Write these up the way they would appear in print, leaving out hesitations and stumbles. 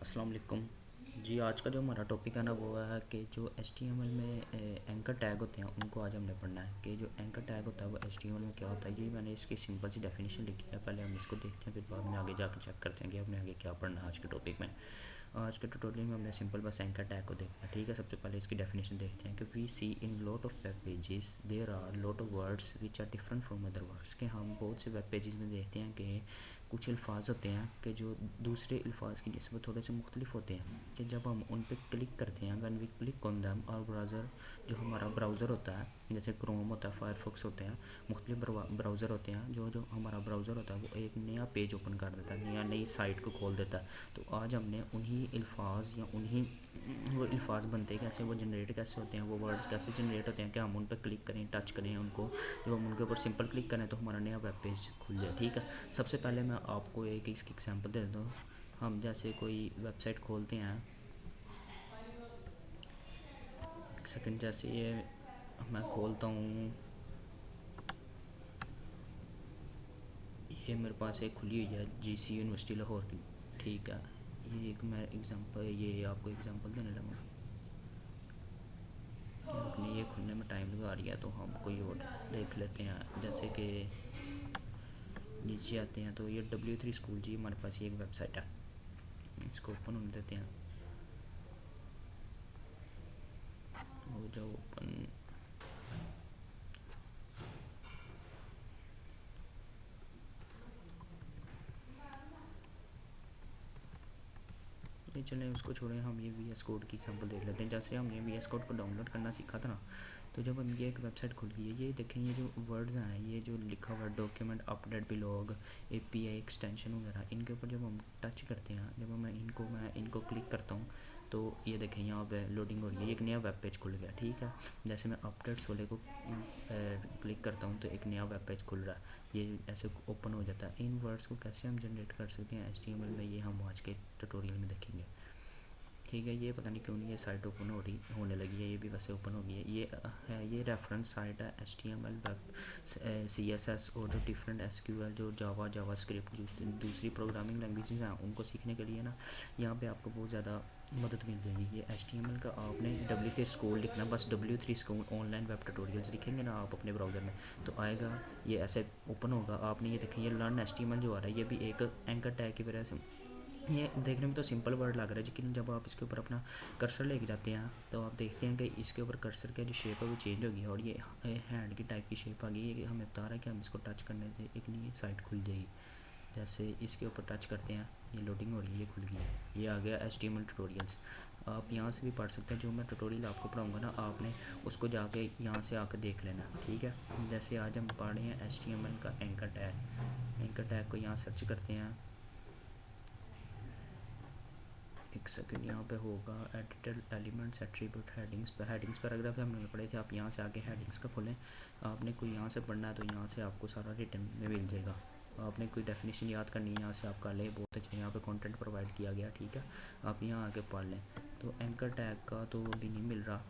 अस्सलाम वालेकुम जी। आज का जो हमारा टॉपिक है ना वो है कि जो HTML में एंकर टैग होते हैं उनको आज हमने पढ़ना है कि जो एंकर टैग होता है वो HTML में क्या होता है। ये मैंने इसकी सिंपल सी डेफिनेशन लिखी है, पहले हम इसको देखते हैं फिर बाद में आगे जाकर चेक करते हैं कि हमने आगे क्या पढ़ना है आज के टॉपिक में। आज के ट्यूटोरियल में हमने सिंपल बस एंकर टैग को देखना है, ठीक है। सबसे पहले इसकी डेफिनेशन देखते हैं कि we see in lot of web pages there are lot of words which are different from other words. कि हम बहुत से वेब पेजेस में देखते हैं कि कुछ अल्फाज होते हैं कि जो दूसरे अल्फाज की निस्बत थोड़े से मुख्तलिफ होते हैं कि जब हम उन पर क्लिक करते हैं, when we click on them, और ब्राउज़र जो हमारा ब्राउज़र होता है जैसे क्रोम होता है, फायरफॉक्स होते हैं, मुख्तलिफ ब्राउज़र होते हैं, जो हमारा ब्राउज़र होता है वो एक नया पेज ओपन कर देता है, नई साइट को खोल देता है। तो आज हमने उन्हीं अल्फाज या उन्हीं वो अल्फाज बनते कैसे, वो जनरेट कैसे होते हैं, वो वर्ड्स कैसे जनरेट होते हैं कि हम उन पर क्लिक करें, टच करें उनको, जब हम उनके ऊपर सिंपल क्लिक करें तो हमारा नया वेब पेज खुल जाए, ठीक है। सबसे पहले मैं आपको एक इसकी एग्जांपल दे देता हूँ। हम जैसे कोई वेबसाइट खोलते हैं, एक सेकंड, जैसे ये मैं खोलता हूँ, ये मेरे पास एक खुली हुई है GC यूनिवर्सिटी लाहौर की, ठीक है। ये एक मैं एग्जांपल, ये आपको एग्जांपल देने लगा, अपने ये खुलने में टाइम लगा रही है तो हम कोई और देख लेते हैं। जैसे कि नीचे आते हैं तो ये W3 स्कूल जी, हमारे पास ये एक वेबसाइट है, इसको ओपन होने देते हैं। हो जाओ ओपन। ये चलें उसको छोड़ें, हम ये VS कोड की एग्जांपल देख लेते हैं। जैसे हमने VS कोड को डाउनलोड करना सीखा था ना, तो जब हम ये एक वेबसाइट खुल गई है, ये देखें ये जो वर्ड्स हैं, ये जो लिखा हुआ document, update, belong, API extension वगैरह, इनके ऊपर जब हम टच करते हैं, जब मैं इनको क्लिक करता हूँ तो ये देखें यहाँ पे लोडिंग हो रही है, एक नया वेब पेज खुल गया, ठीक है। जैसे मैं अपडेट्स वाले को क्लिक करता हूँ तो एक नया वेब पेज खुल रहा है, ये ऐसे ओपन हो जाता है। इन वर्ड्स को कैसे हम जनरेट कर सकते हैं HTML में, ये हम आज के ट्यूटोरियल में देखेंगे, ठीक है। ये पता नहीं क्यों नहीं ये साइट ओपन होने लगी है, ये भी वैसे ओपन हो गई है। ये है, ये रेफरेंस साइट है HTML वेब CSS और जो डिफरेंट SQL, जो जावा स्क्रिप्ट, जो दूसरी प्रोग्रामिंग लैंग्वेजेस हैं उनको सीखने के लिए ना, यहाँ पे आपको बहुत ज़्यादा मदद मिल जाएगी। ये HTML का आपने W3 स्कूल लिखना, बस W3 school online web tutorials लिखेंगे ना आप अपने ब्राउज़र में तो आएगा, ये ऐसे ओपन होगा। आपने ये देखें, ये लर्न HTML जो आ रहा है, ये भी एक एंकर टैग की वजह से, ये देखने में तो सिंपल वर्ड लग रहा है, लेकिन जब आप इसके ऊपर अपना कर्सर लेके जाते हैं तो आप देखते हैं कि इसके ऊपर कर्सर का जो शेप है वो चेंज हो गया और ये हैंड की टाइप की शेप आ गई। ये हमें बता रहा है कि हम इसको टच करने से एक नई साइट खुल जाएगी। जैसे इसके ऊपर टच करते हैं, ये लोडिंग हो रही है, ये खुल गई है, ये आ गया HTML ट्यूटोरियल्स। आप यहाँ से भी पढ़ सकते हैं, जो मैं ट्यूटोरियल आपको पढ़ाऊँगा ना, आपने उसको जाके यहाँ से आकर देख लेना, ठीक है। जैसे आज हम पढ़ रहे हैं HTML का एंकर टैग को यहाँ सर्च करते हैं, एक सेकंड, यहाँ पे होगा editor elements, attribute, headings paragraph हमने पढ़े थे। आप यहाँ से आके हेडिंग्स का खोलें, आपने कोई यहाँ से पढ़ना है तो यहाँ से आपको सारा रिटर्न में मिल जाएगा। आपने कोई डेफिनेशन याद करनी है यहाँ से आप कर लें, बहुत अच्छा, यहाँ पे कंटेंट प्रोवाइड किया गया, ठीक है। आप यहाँ आके पढ़ लें। तो एंकर टैग का तो अभी नहीं मिल रहा,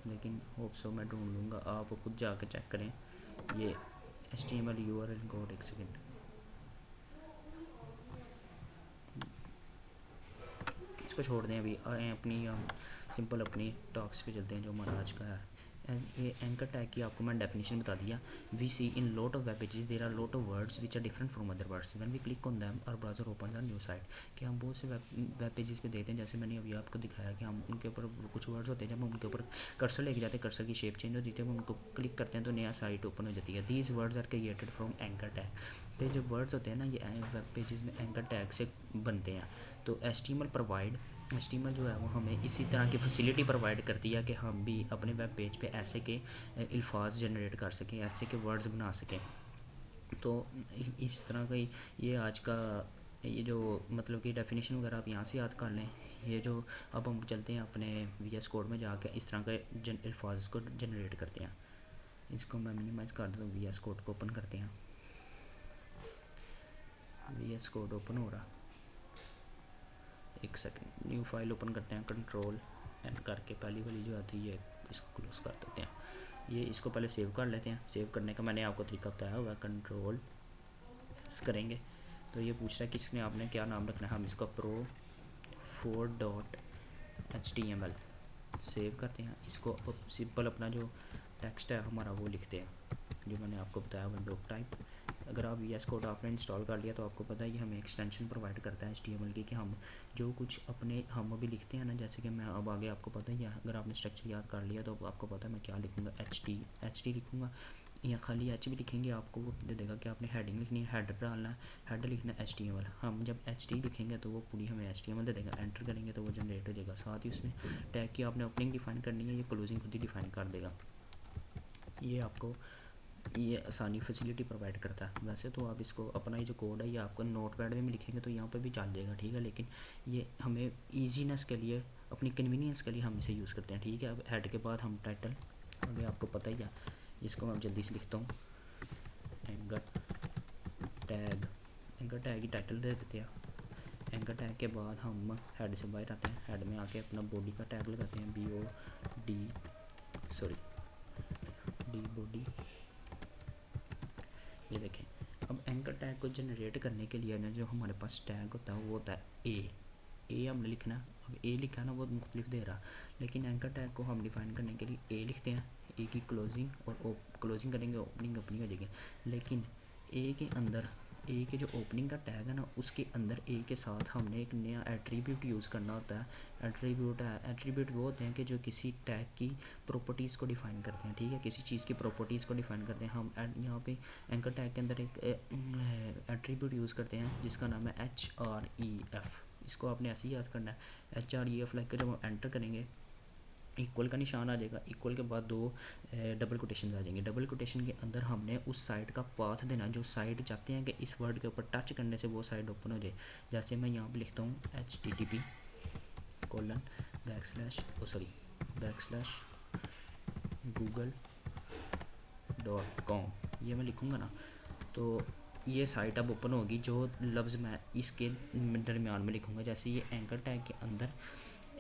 लेकिन होप सो मैं ढूंढ लूँगा, आप खुद जाके चेक करें। ये HTML URL कोड, एक सेकेंड, इसको छोड़ दें, अभी आए अपनी सिंपल अपनी टॉक्स पे चलते हैं जो हमारा आज का है। ये एंकर टैग की आपको मैंने डेफिनेशन बता दिया। We see in lot of web pages there are lot of words which are different from other words when we click on them और browser open a new site. कि हम बहुत से वेब पेजेस पे देखते हैं, जैसे मैंने अभी आपको दिखाया कि हम उनके ऊपर कुछ वर्ड्स होते हैं, जब हम उनके ऊपर कर्सर लेके जाते हैं, कर्सर की शेप चेंज होती है, जब हम उनको क्लिक करते हैं तो नया साइट ओपन हो जाती है। These words are created from anchor tag. तो जो वर्ड्स होते हैं ना, ये वेब पेजेस में एंकर टैग से बनते हैं। तो HTML जो है वो हमें इसी तरह की फैसिलिटी प्रोवाइड करती है कि हम भी अपने वेब पेज पे ऐसे के अल्फाज जनरेट कर सकें, ऐसे के वर्ड्स बना सकें। तो इस तरह का ये आज का ये जो मतलब कि डेफिनेशन वगैरह आप यहाँ से याद कर लें। ये जो अब हम चलते हैं अपने VS कोड में जाके इस तरह के अल्फाज को जनरेट करते हैं। इसको मैं मिनिमाइज़ कर देता हूँ, VS कोड को ओपन करते हैं, VS कोड ओपन हो रहा, एक सेकंड, न्यू फाइल ओपन करते हैं, कंट्रोल एंड करके पहली वाली जो आती है इसको क्लोज कर देते हैं। ये इसको पहले सेव कर लेते हैं। सेव करने का मैंने आपको तरीका बताया हुआ है, कंट्रोल करेंगे तो ये पूछ रहा है कि इसमें आपने क्या नाम रखना है। हम इसका 4.html सेव करते हैं। इसको सिंपल अपना जो टेक्स्ट है हमारा वो लिखते हैं, जो मैंने आपको बताया विंडो टाइप। अगर आप VS कोड आपने इंस्टॉल कर लिया तो आपको पता है ये हमें एक्सटेंशन प्रोवाइड करता है HTML की, कि हम जो कुछ अपने हम अभी लिखते हैं ना, जैसे कि मैं अब आगे आपको पता ही है, अगर आपने स्ट्रक्चर याद कर लिया तो आपको पता है मैं क्या लिखूँगा, एच टी लिखूँगा या खाली एच भी लिखेंगे आपको वो दे देगा कि आपने हेडिंग लिखनी है, हेडर डालना है, हेडर लिखना है HTML। हम जब HT लिखेंगे तो वो पूरी हमें HTML दे देगा, एंटर करेंगे तो वो जनरेट हो जाएगा। साथ ही उसने टैग की आपने ओपनिंग डिफाइन करनी है, ये क्लोजिंग खुद ही डिफाइन कर देगा। ये आपको ये आसानी फैसिलिटी प्रोवाइड करता है। वैसे तो आप इसको अपना ये जो कोड है ये आपको नोटपैड में भी लिखेंगे तो यहाँ पे भी चल जाएगा, ठीक है, लेकिन ये हमें ईजीनेस के लिए, अपनी कन्वीनियंस के लिए हम इसे यूज़ करते हैं, ठीक है। अब हेड के बाद हम टाइटल, अभी आपको पता ही है, इसको मैं जल्दी से लिखता हूँ, एंकर टैग ही टाइटल दे देते हैं। एंकर टैग के बाद हम हेड से बाहर आते हैं, हेड में आके अपना बॉडी का टैग लगाते हैं, डी बॉडी। ये देखें, अब एंकर टैग को जनरेट करने के लिए ना जो हमारे पास टैग होता है वो होता है ए हमने लिखना। अब ए लिखा ना वो मुख्तलिफ दे रहा, लेकिन एंकर टैग को हम डिफ़ाइन करने के लिए ए लिखते हैं। ए की क्लोजिंग और क्लोजिंग करेंगे, ओपनिंग अपनी हो जाएगी। लेकिन ए के अंदर, ए के जो ओपनिंग का टैग है ना उसके अंदर ए के साथ हमने एक नया एट्रीब्यूट यूज़ करना होता है। एट्रीब्यूट वो होते हैं कि जो किसी टैग की प्रॉपर्टीज़ को डिफ़ाइन करते हैं, ठीक है, किसी चीज़ की प्रॉपर्टीज़ को डिफ़ाइन करते हैं। हम यहाँ पे एंकर टैग के अंदर एक एट्रीब्यूट यूज़ करते हैं जिसका नाम है HREF। इसको आपने ऐसे ही याद करना है, HREF लाइक जब हम एंटर करेंगे इक्वल का निशान आ जाएगा, इक्वल के बाद दो डबल कोटेशन आ जाएंगे। डबल कोटेशन के अंदर हमने उस साइट का पाथ देना, जो साइट चाहते हैं कि इस वर्ड के ऊपर टच करने से वो साइट ओपन हो जाए। जैसे मैं यहाँ पे लिखता हूँ http://google.com, ये मैं लिखूँगा ना तो ये साइट अब ओपन होगी। जो लफ्ज़ मैं इसके दरमियान में लिखूँगा, जैसे ये एंकर टैग के अंदर,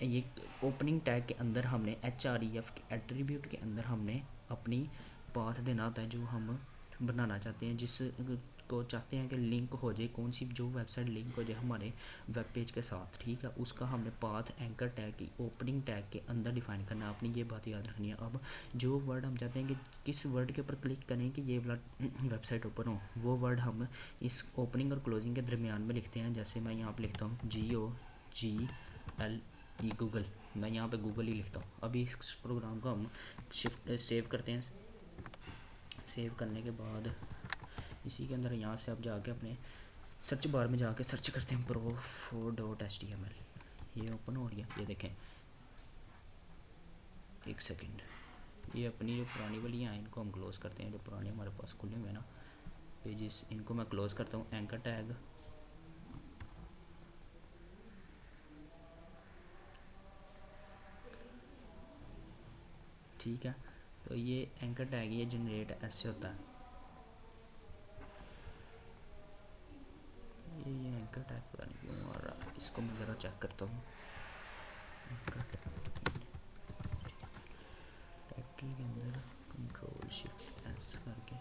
ये ओपनिंग टैग के अंदर हमने HREF के एट्रीब्यूट के अंदर हमने अपनी पाथ देना होता है जो हम बनाना चाहते हैं, जिस को चाहते हैं कि लिंक हो जाए, कौन सी जो वेबसाइट लिंक हो जाए हमारे वेब पेज के साथ, ठीक है, उसका हमने पाथ एंकर टैग की ओपनिंग टैग के अंदर डिफाइन करना है। आपने ये बात याद रखनी है। अब जो वर्ड हम चाहते हैं कि किस वर्ड के ऊपर क्लिक करें कि ये वाला वेबसाइट ओपन हो, वो वर्ड हम इस ओपनिंग और क्लोजिंग के दरमियान में लिखते हैं। जैसे मैं यहाँ पर लिखता हूँ GOGLE गूगल, मैं यहाँ पे गूगल ही लिखता हूँ। अभी इस प्रोग्राम को हम सेव करते हैं। सेव करने के बाद इसी के अंदर यहाँ से आप जाके अपने सर्च बार में जाके सर्च करते हैं pro4.html, ये ओपन हो रही है। ये देखें, एक सेकंड, ये अपनी जो पुरानी वाली हैं इनको हम क्लोज़ करते हैं, जो पुराने हमारे पास खुले हुए हैं ना पेजेस, इनको मैं क्लोज़ करता हूँ। एंकर टैग, ठीक है, तो ये एंकर टैग ये जनरेट ऐसे होता है। ये एंकर टैग पता नहीं क्यों आ रहा है, इसको मैं ज़रा चेक करता हूँ। टाइटल के अंदर Ctrl+Shift+S करके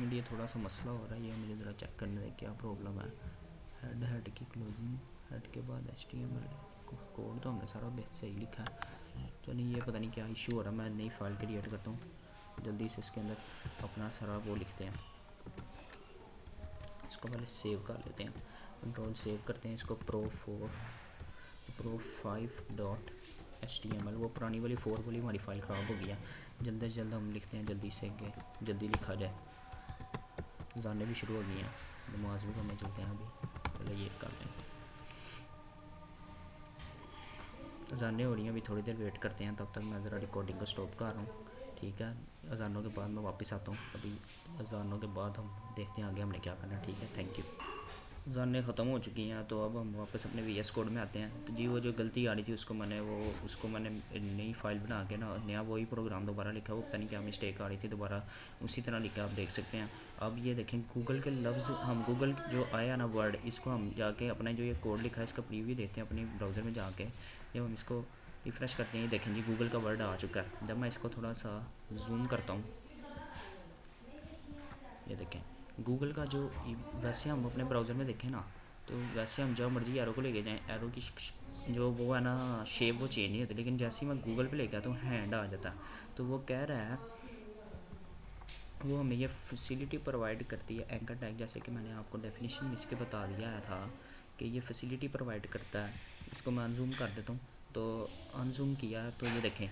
मुझे थोड़ा सा मसला हो रहा है, ये मुझे ज़रा चेक करने दें क्या प्रॉब्लम है। हेड की क्लोजिंग, हेड के बाद HTML कोड तो हमने सारा सही लिखा है, तो नहीं ये पता नहीं क्या इशू हो रहा है। मैं नई फाइल क्रिएट करता हूँ जल्दी से, इसके अंदर अपना सारा वो लिखते हैं। इसको पहले सेव कर लेते हैं, कंट्रोल सेव करते हैं इसको, pro5.html। वो पुरानी वाली 4 वाली हमारी फाइल ख़राब हो गई है, जल्दी से जल्द हम लिखते हैं जल्दी से कि जल्दी लिखा जाए। जाने भी शुरू हो गई हैं, नमाज भी पढ़ने चलते हैं अभी, पहले ये कर लें। अजानें हो रही हैं, अभी थोड़ी देर वेट करते हैं, तब तक मैं ज़रा रिकॉर्डिंग को स्टॉप कर रहा हूँ, ठीक है। अजानों के बाद मैं वापस आता हूँ, अभी अजानों के बाद हम देखते हैं आगे हमने क्या करना है, ठीक है। Thank you. अजानें ख़त्म हो चुकी हैं तो अब हम वापस अपने VS कोड में आते हैं। तो जी वो जो गलती आ रही थी उसको मैंने नई फाइल बना के ना नया वही प्रोग्राम दोबारा लिखा, वो पता नहीं क्या मिस्टेक आ रही थी, दोबारा उसी तरह लिखा, आप देख सकते हैं। अब ये देखें गूगल के लफ्ज़, हम गूगल जो आया ना वर्ड, इसको हम जाके अपना जो ये कोड लिखा है इसका प्रीव्यू देते हैं अपने ब्राउज़र में जाके। जब हम इसको रिफ़्रेश करते हैं, देखें जी गूगल का वर्ड आ चुका है। जब मैं इसको थोड़ा सा जूम करता हूँ, ये देखें गूगल का जो वैसे हम अपने ब्राउज़र में देखें ना, तो वैसे हम जब मर्जी एरो को लेके जाएं, एरो की जो वो है ना शेप वो चेंज नहीं होती, लेकिन जैसे ही मैं गूगल पे लेके आता हूँ हैंड आ जाता है। तो वो कह रहा है, वो हमें ये फैसिलिटी प्रोवाइड करती है एंकर टैग, जैसे कि मैंने आपको डेफिनेशन में इसके बता दिया था कि ये फैसिलिटी प्रोवाइड करता है। इसको मैं अनजूम कर देता हूँ, तो अनजूम किया तो ये देखें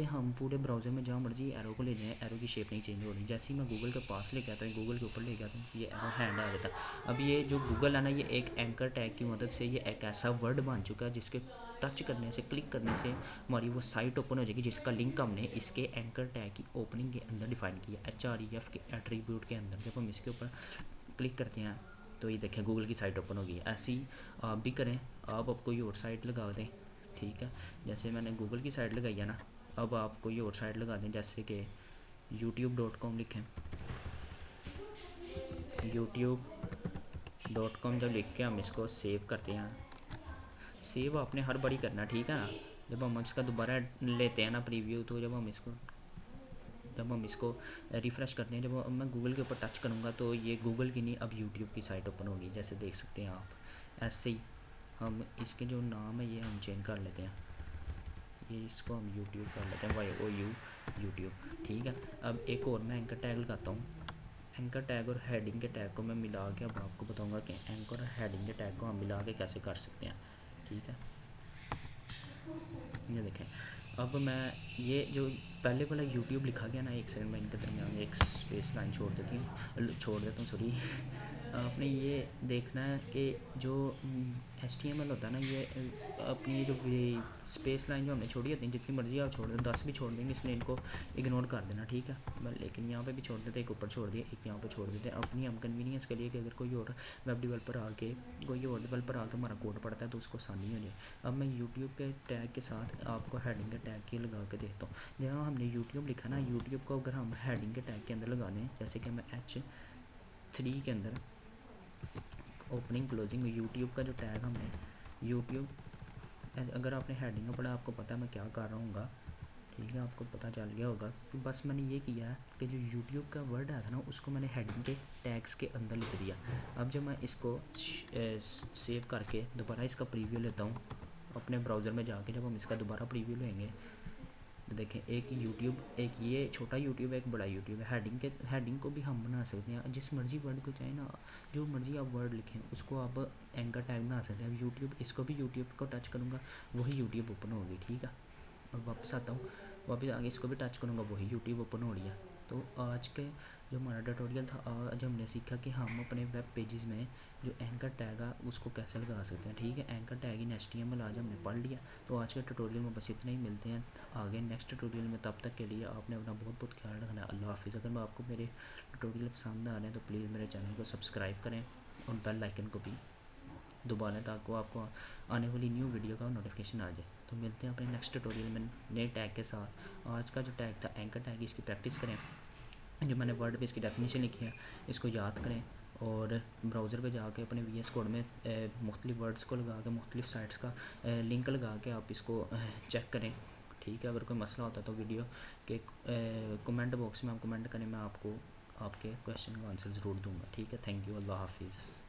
हम पूरे ब्राउज़र में जहाँ मर्जी एरो को ले जाएं, एरो की शेप नहीं चेंज हो रही। जैसे ही मैं गूगल के पास लेके आता हूँ, गूगल के ऊपर लेके आता हूँ, ये एरो हैंड आ जाता है। अब ये जो गूगल है ना, ये एक एंकर टैग की मदद से ये एक ऐसा वर्ड बन चुका है जिसके टच करने से, क्लिक करने से हमारी वो साइट ओपन हो जाएगी, जिसका लिंक हमने इसके एंकर टैग की ओपनिंग के अंदर डिफाइन किया, HREF के एट्रीब्यूट के अंदर। जब हम इसके ऊपर क्लिक करते हैं तो ये देखें गूगल की साइट ओपन होगी। ऐसे ही आप भी करें, आप कोई और साइट लगा दें, ठीक है। जैसे मैंने गूगल की साइट लगाई है ना, अब आप कोई और साइट लगा दें, जैसे कि youtube.com लिखें। youtube.com जब लिख के हम इसको सेव करते हैं, सेव आपने हर बारी करना, ठीक है ना। जब हम इसका दोबारा लेते हैं ना प्रीव्यू, तो जब हम इसको रिफ़्रेश करते हैं, जब मैं गूगल के ऊपर टच करूँगा तो ये गूगल की नहीं, अब यूट्यूब की साइट ओपन होगी, जैसे देख सकते हैं आप। ऐसे ही हम इसके जो नाम है ये हम चेंज कर लेते हैं, ये इसको हम यूट्यूब कर लेते हैं, YOU यूट्यूब, ठीक है। अब एक और मैं एंकर टैग लगाता हूँ। एंकर टैग और हेडिंग के टैग को मैं मिला के अब आपको बताऊँगा कि एंकर और हेडिंग के टैग को हम मिला के कैसे कर सकते हैं, ठीक है। ये देखें, अब मैं ये जो पहले वाला यूट्यूब लिखा गया ना, एक सेकंड में इनके दरमियान एक स्पेस लाइन छोड़ देता हूँ सॉरी। आपने ये देखना है कि जो HTML होता है ना, ये अपनी जो स्पेस लाइन जो हमने छोड़ी होती है, जितनी मर्जी आप छोड़ दें, 10 भी छोड़ देंगे, इसलिए इनको इग्नोर कर देना, ठीक है। लेकिन यहाँ पे भी छोड़ देते, एक ऊपर छोड़ दिया, एक यहाँ पे छोड़ देते हैं, अपनी हम कन्वीनियंस के लिए, कि अगर कोई और वेब डेवलपर आके हमारा कोड पढ़ता है तो उसको आसानी हो जाए। अब मैं यूट्यूब के टैग के साथ आपको हेडिंग के टैग की लगा के देखता हूँ। जहाँ हमने यूट्यूब लिखा ना, यूट्यूब को अगर हम हेडिंग के टैग के अंदर लगा दें, जैसे कि मैं H3 के अंदर ओपनिंग क्लोजिंग यूट्यूब का जो टैग हमने यूट्यूब, अगर आपने हेडिंग में पढ़ा आपको पता है मैं क्या कर रहा हूँ, ठीक है, आपको पता चल गया होगा कि बस मैंने ये किया है कि जो यूट्यूब का वर्ड आया था ना, उसको मैंने हेडिंग के टैग्स के अंदर लिख दिया। अब जब मैं इसको सेव करके दोबारा इसका प्रीव्यू लेता हूँ अपने ब्राउज़र में जाके, जब हम इसका दोबारा प्रीव्यू लेंगे तो देखें एक यूट्यूब, एक ये छोटा यूट्यूब है, एक बड़ा यूट्यूब है। हेडिंग को भी हम बना सकते हैं, जिस मर्जी वर्ड को चाहे ना, जो मर्जी आप वर्ड लिखें उसको आप एंकर टैग बना सकते हैं। अब यूट्यूब, इसको भी यूट्यूब को टच करूँगा वही यूट्यूब ओपन होगी, ठीक है। अब वापस आता हूँ, वापस आगे इसको भी टच करूँगा वही यूट्यूब ओपन हो रही है। तो आज के जो हमारा ट्यूटोरियल था, आज हमने सीखा कि हम अपने वेब पेजेस में जो एंकर टैग है उसको कैसे लगा सकते हैं, ठीक है। एंकर टैग इन HTML आज हमने पढ़ लिया। तो आज के ट्यूटोरियल में बस इतना ही, मिलते हैं आगे नेक्स्ट ट्यूटोरियल में। तब तक के लिए आपने अपना बहुत बहुत ख्याल रखना है। अल्लाह हाफिज़। अगर आपको मेरे ट्यूटोरियल पसंद आ रहे हैं तो प्लीज़ मेरे चैनल को सब्सक्राइब करें और बेल आइकन को भी दबा लें, ताकि आपको आने वाली न्यू वीडियो का नोटिफिकेशन आ जाए। तो मिलते हैं अपने नेक्स्ट ट्यूटोरियल में नए टैग के साथ। आज का जो टैग था एंकर टैग, इसकी प्रैक्टिस करें, जो मैंने वर्ड पे इसकी डेफिनेशन लिखी है इसको याद करें, और ब्राउज़र पे जाके अपने VS कोड में मुख्तलिफ वर्ड्स को लगा के, मुख्तलिफ साइट्स का लिंक लगा के आप इसको चेक करें, ठीक है। अगर कोई मसला होता है तो वीडियो के कमेंट बॉक्स में आप कमेंट करें, मैं आपको आपके क्वेश्चन का आंसर ज़रूर दूंगा, ठीक है। थैंक यू, अल्लाह हाफिज़।